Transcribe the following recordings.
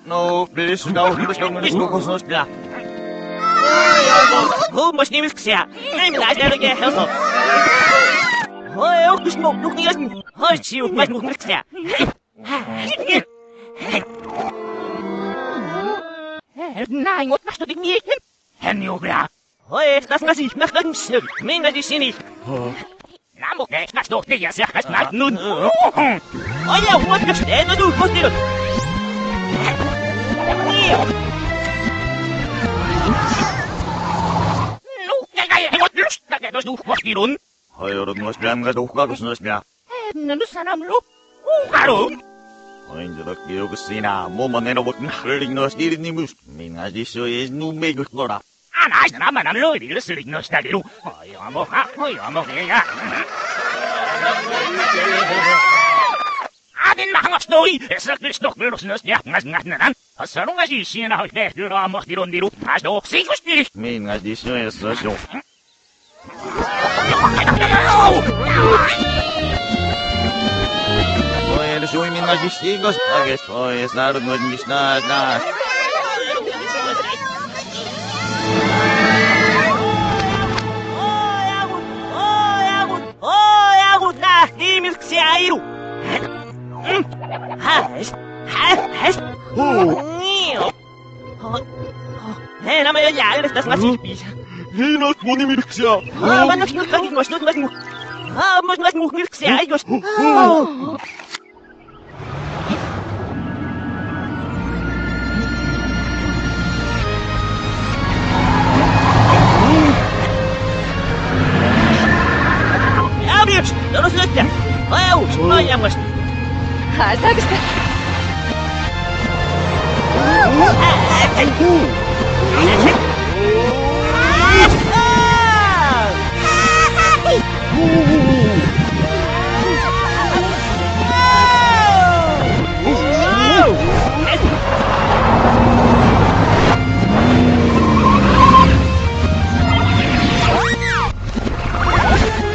No, please, no, he was going to go so still. Who must name is Xia? I'm not going to get help. Oh, I hope you smoke, looking at me. Oh, you must move Xia. Nein, what machst du denn hier hin? Herr Nubla. Oh, das was ich mache, das ist mein Medizin. Na, mo, das doch nicht, ja, das macht nun. Oh, ja, was gestellt, du, was dir? Hayır, nasıl kadar nasıl? Ne sanam lo? Karo. Oyuncu da yok sina, momane bakın hırling nasıl dinlemiş. Minga diso es nu mega kora. Ana, sana bana lo değil, sırık nasıl diyor. Ay ama ya. Adin mahmut story, esaklı doch biraz nasıl ya, nasıl. Asarun gaji sina hoş diyor ama diyor diyor. Az doch sikus değil. Minga diso es nasıl. Ой, решуй меня здесь гостагес, ой, старый год не знает нас. Ой, агут, на, имис к сяиру. Хас. На моя я, это смотри, пись. Hina, moni milksia. Можно milksia, айгос. Я бьюсь, дорослётся. Ой, моя мать. А, так что?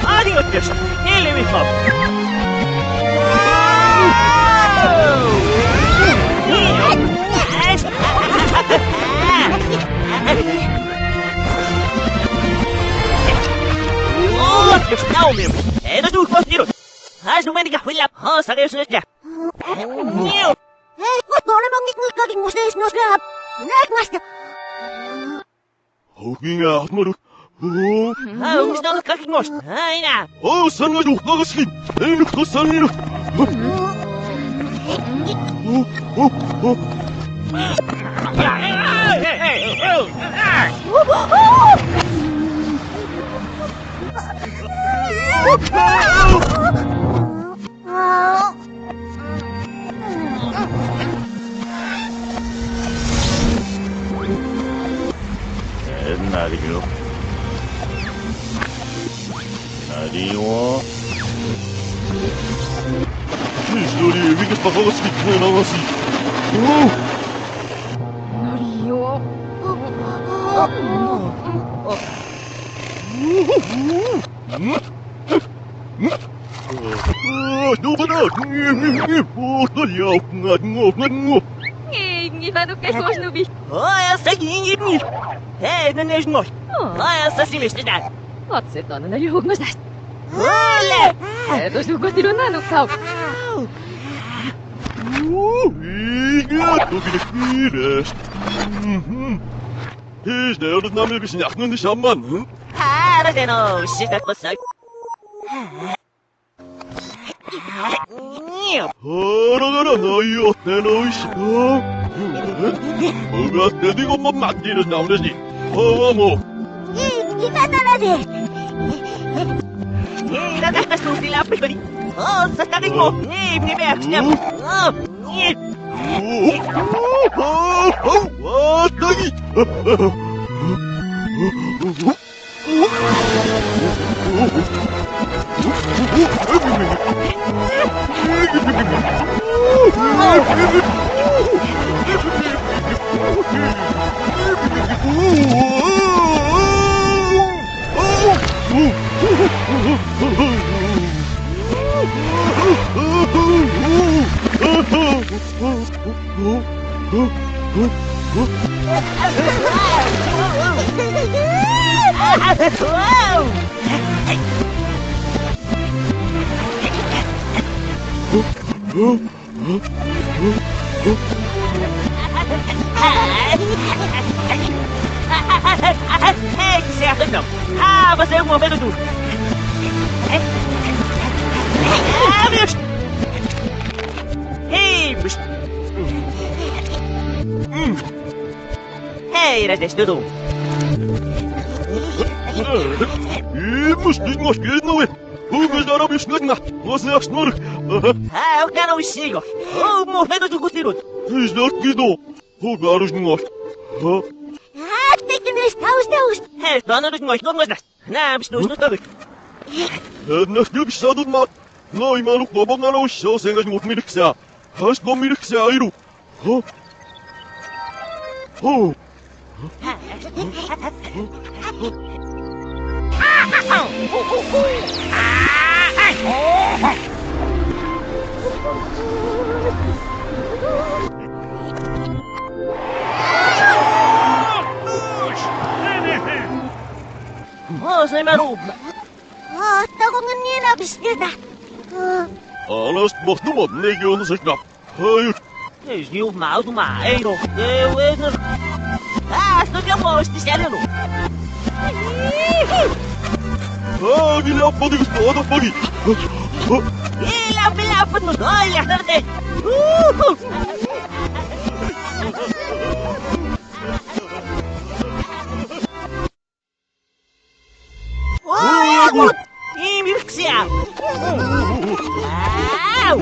Adiós, ele me falou. Não mesmo, é das duas coisas. As não me huila, sabe isso já. Meu. Agora não me caguem vocês nos grab. Nada. Hoginga atmaru. Não estão caguem nós. Ai na. Oh, sanadu, nagasli. Ei, no sanadu. Nadio. Histori, vikas pakawasli ko na kasi. Norio. Ивану конечно убить. Ой, остаги не. Эй, да не жмешь. Ой, совсем не да. Вот это на юг назад. Оле! Это же гостиро на нукау. Ига, тут не киреш. Is de hele naam is niet nog niet samen. Ah, dat is nou shit dat was uit. Hoor, nou je nou is. Hoe gaat dit om met die naam is niet. Oh, mo. Die gaat naar de. Nee, dat is toch die lappen voor die. Oh, dat kan ik nog. Nee, niet meer. Snap. Oh, nee. Wat dan niet? Certo não. Ah, você é um momento do... Ah, meu... Hey, mas... Hey, das tudo. Mas nós não é. Mas não é snagna. Você é snor. Ah, eu quero um sigo. O movimento do Gustiruto. Snor kido. O garos nós. Ah, teknis, taus. Hey, dono dos nós, não mas não, mas não todos. Nós não precisamos mais. Não, mano, como não o show sem as multimixia. Has com mixia iru. Oh. Você maru. Ah, tagongan niya na bisneta. Alas, mas não me negam nos snap. Ai, Eles viu mal do mairo. Ah, estou de amor, este sério. ele é pode gostar da pagi. Ele é pela puta no olho, até. Oh, Ih, meu que se é. Ah!